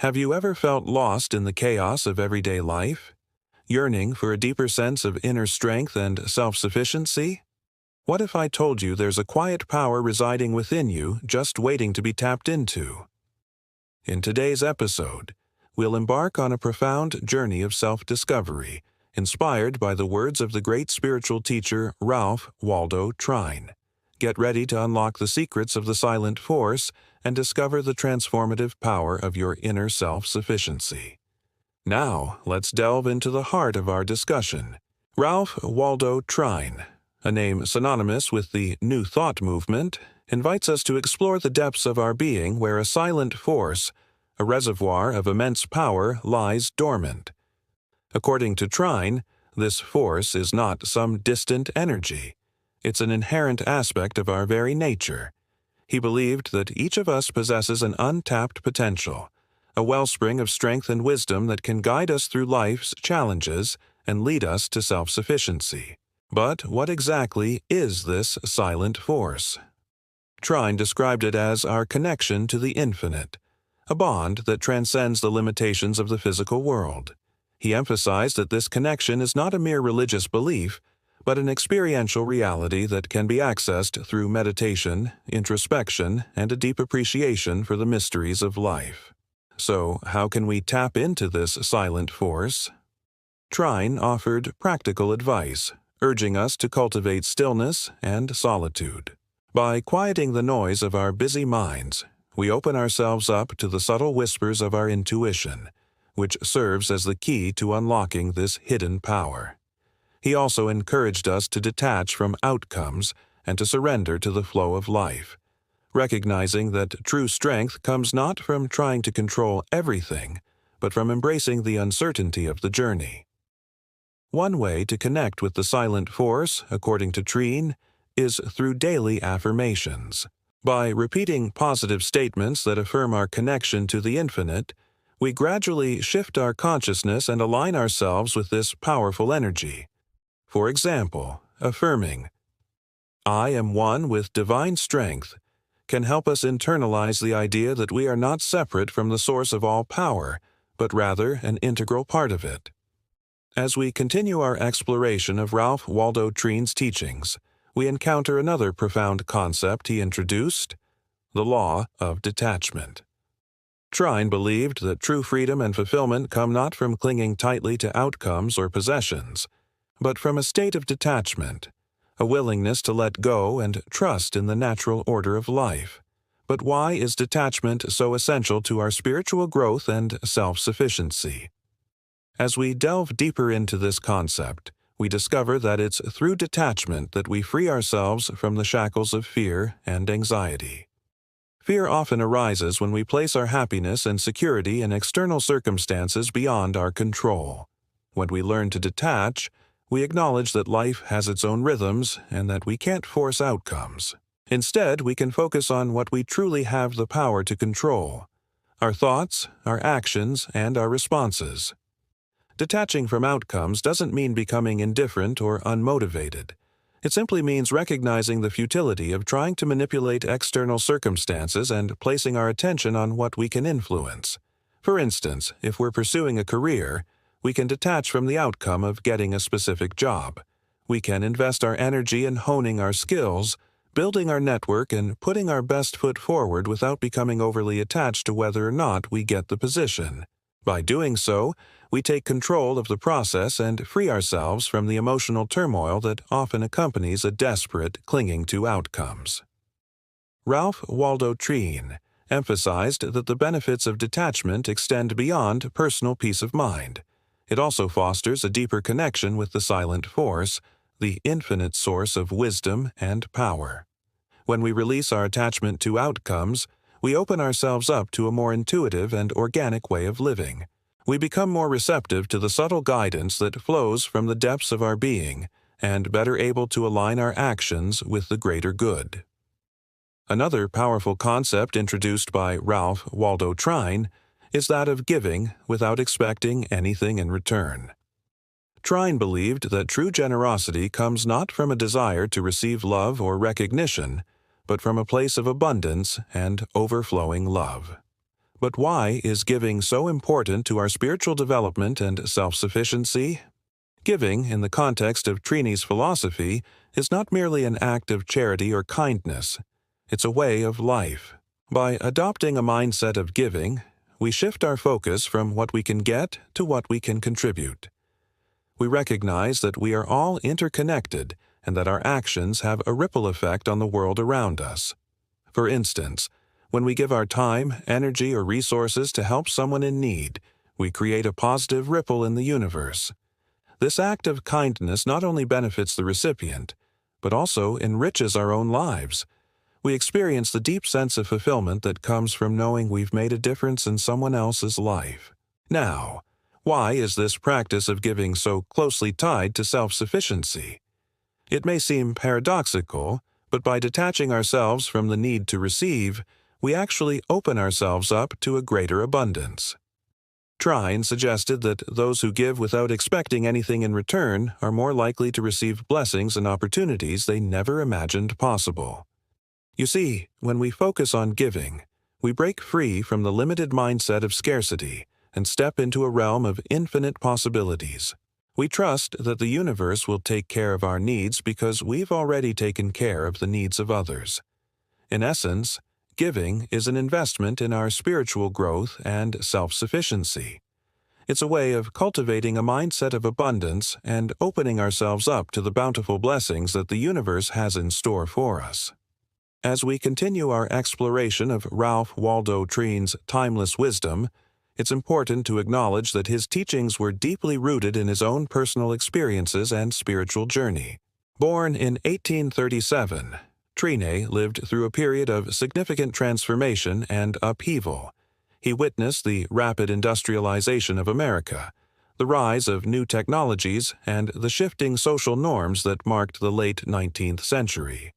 Have you ever felt lost in the chaos of everyday life, yearning for a deeper sense of inner strength and self-sufficiency? What if I told you there's a quiet power residing within you just waiting to be tapped into? In today's episode, we'll embark on a profound journey of self-discovery, inspired by the words of the great spiritual teacher Ralph Waldo Trine. Get ready to unlock the secrets of the silent force and discover the transformative power of your inner self-sufficiency. Now, let's delve into the heart of our discussion. Ralph Waldo Trine, a name synonymous with the New Thought movement, invites us to explore the depths of our being where a silent force, a reservoir of immense power, lies dormant. According to Trine, this force is not some distant energy. It's an inherent aspect of our very nature. He believed that each of us possesses an untapped potential, a wellspring of strength and wisdom that can guide us through life's challenges and lead us to self-sufficiency. But what exactly is this silent force? Trine described it as our connection to the infinite, a bond that transcends the limitations of the physical world. He emphasized that this connection is not a mere religious belief, but an experiential reality that can be accessed through meditation, introspection, and a deep appreciation for the mysteries of life. So, how can we tap into this silent force? Trine offered practical advice, urging us to cultivate stillness and solitude. By quieting the noise of our busy minds, we open ourselves up to the subtle whispers of our intuition, which serves as the key to unlocking this hidden power. He also encouraged us to detach from outcomes and to surrender to the flow of life, recognizing that true strength comes not from trying to control everything, but from embracing the uncertainty of the journey. One way to connect with the silent force, according to Trine, is through daily affirmations. By repeating positive statements that affirm our connection to the infinite, we gradually shift our consciousness and align ourselves with this powerful energy. For example, affirming, "I am one with divine strength," can help us internalize the idea that we are not separate from the source of all power, but rather an integral part of it. As we continue our exploration of Ralph Waldo Trine's teachings, we encounter another profound concept he introduced: the law of detachment. Trine believed that true freedom and fulfillment come not from clinging tightly to outcomes or possessions, but from a state of detachment, a willingness to let go and trust in the natural order of life. But why is detachment so essential to our spiritual growth and self-sufficiency? As we delve deeper into this concept, we discover that it's through detachment that we free ourselves from the shackles of fear and anxiety. Fear often arises when we place our happiness and security in external circumstances beyond our control. When we learn to detach, we acknowledge that life has its own rhythms and that we can't force outcomes. Instead, we can focus on what we truly have the power to control: our thoughts, our actions, and our responses. Detaching from outcomes doesn't mean becoming indifferent or unmotivated. It simply means recognizing the futility of trying to manipulate external circumstances and placing our attention on what we can influence. For instance, if we're pursuing a career, we can detach from the outcome of getting a specific job. We can invest our energy in honing our skills, building our network, and putting our best foot forward without becoming overly attached to whether or not we get the position. By doing so, we take control of the process and free ourselves from the emotional turmoil that often accompanies a desperate clinging to outcomes. Ralph Waldo Trine emphasized that the benefits of detachment extend beyond personal peace of mind. It also fosters a deeper connection with the silent force, the infinite source of wisdom and power. When we release our attachment to outcomes, we open ourselves up to a more intuitive and organic way of living. We become more receptive to the subtle guidance that flows from the depths of our being and better able to align our actions with the greater good. Another powerful concept introduced by Ralph Waldo Trine is that of giving without expecting anything in return. Trine believed that true generosity comes not from a desire to receive love or recognition, but from a place of abundance and overflowing love. But why is giving so important to our spiritual development and self-sufficiency? Giving, in the context of Trine's philosophy, is not merely an act of charity or kindness. It's a way of life. By adopting a mindset of giving, we shift our focus from what we can get to what we can contribute. We recognize that we are all interconnected and that our actions have a ripple effect on the world around us. For instance, when we give our time, energy, or resources to help someone in need, we create a positive ripple in the universe. This act of kindness not only benefits the recipient, but also enriches our own lives. We experience the deep sense of fulfillment that comes from knowing we've made a difference in someone else's life. Now, why is this practice of giving so closely tied to self-sufficiency? It may seem paradoxical, but by detaching ourselves from the need to receive, we actually open ourselves up to a greater abundance. Trine suggested that those who give without expecting anything in return are more likely to receive blessings and opportunities they never imagined possible. You see, when we focus on giving, we break free from the limited mindset of scarcity and step into a realm of infinite possibilities. We trust that the universe will take care of our needs because we've already taken care of the needs of others. In essence, giving is an investment in our spiritual growth and self-sufficiency. It's a way of cultivating a mindset of abundance and opening ourselves up to the bountiful blessings that the universe has in store for us. As we continue our exploration of Ralph Waldo Trine's timeless wisdom, it's important to acknowledge that his teachings were deeply rooted in his own personal experiences and spiritual journey. Born in 1837, Trine lived through a period of significant transformation and upheaval. He witnessed the rapid industrialization of America, the rise of new technologies, and the shifting social norms that marked the late 19th century.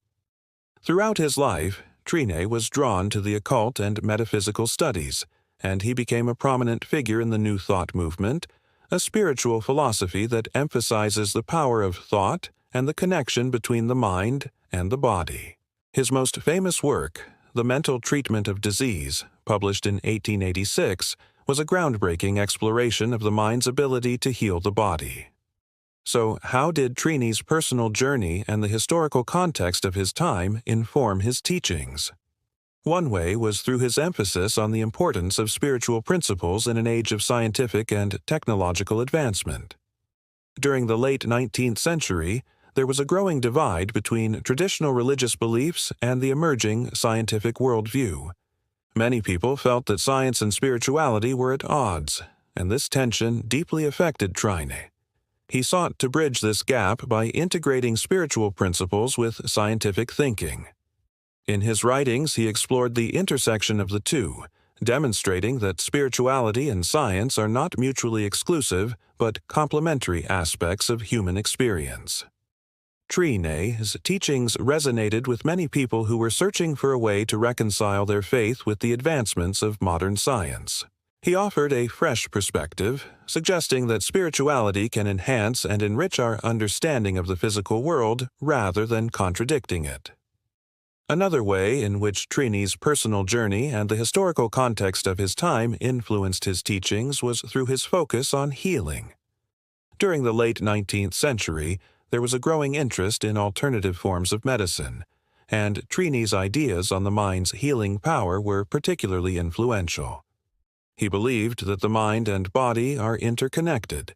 Throughout his life, Trine was drawn to the occult and metaphysical studies, and he became a prominent figure in the New Thought movement, a spiritual philosophy that emphasizes the power of thought and the connection between the mind and the body. His most famous work, The Mental Treatment of Disease, published in 1886, was a groundbreaking exploration of the mind's ability to heal the body. So, how did Trine's personal journey and the historical context of his time inform his teachings? One way was through his emphasis on the importance of spiritual principles in an age of scientific and technological advancement. During the late 19th century, there was a growing divide between traditional religious beliefs and the emerging scientific worldview. Many people felt that science and spirituality were at odds, and this tension deeply affected Trine. He sought to bridge this gap by integrating spiritual principles with scientific thinking. In his writings, he explored the intersection of the two, demonstrating that spirituality and science are not mutually exclusive but complementary aspects of human experience. Trine's teachings resonated with many people who were searching for a way to reconcile their faith with the advancements of modern science. He offered a fresh perspective, suggesting that spirituality can enhance and enrich our understanding of the physical world rather than contradicting it. Another way in which Trine's personal journey and the historical context of his time influenced his teachings was through his focus on healing. During the late 19th century, there was a growing interest in alternative forms of medicine, and Trine's ideas on the mind's healing power were particularly influential. He believed that the mind and body are interconnected,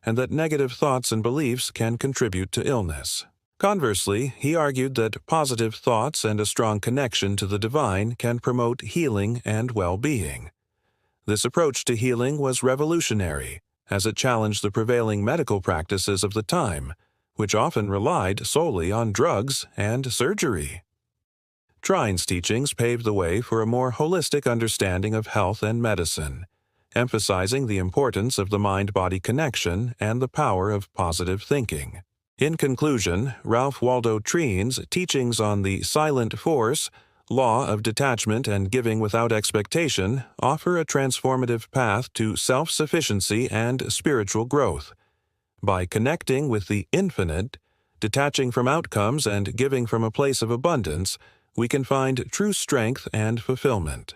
and that negative thoughts and beliefs can contribute to illness. Conversely, he argued that positive thoughts and a strong connection to the divine can promote healing and well-being. This approach to healing was revolutionary, as it challenged the prevailing medical practices of the time, which often relied solely on drugs and surgery. Trine's teachings paved the way for a more holistic understanding of health and medicine, emphasizing the importance of the mind-body connection and the power of positive thinking. In conclusion, Ralph Waldo Trine's teachings on the silent force, law of detachment, and giving without expectation offer a transformative path to self-sufficiency and spiritual growth. By connecting with the infinite, detaching from outcomes, and giving from a place of abundance, we can find true strength and fulfillment.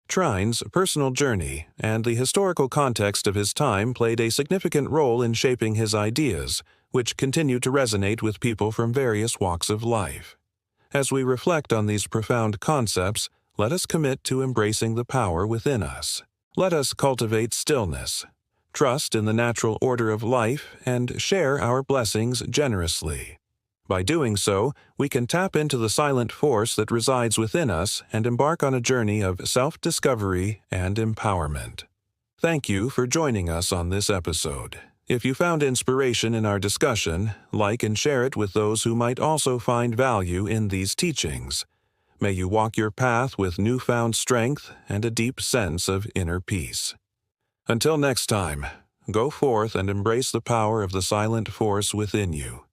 Trine's personal journey and the historical context of his time played a significant role in shaping his ideas, which continue to resonate with people from various walks of life. As we reflect on these profound concepts, let us commit to embracing the power within us. Let us cultivate stillness, trust in the natural order of life, and share our blessings generously. By doing so, we can tap into the silent force that resides within us and embark on a journey of self-discovery and empowerment. Thank you for joining us on this episode. If you found inspiration in our discussion, like and share it with those who might also find value in these teachings. May you walk your path with newfound strength and a deep sense of inner peace. Until next time, go forth and embrace the power of the silent force within you.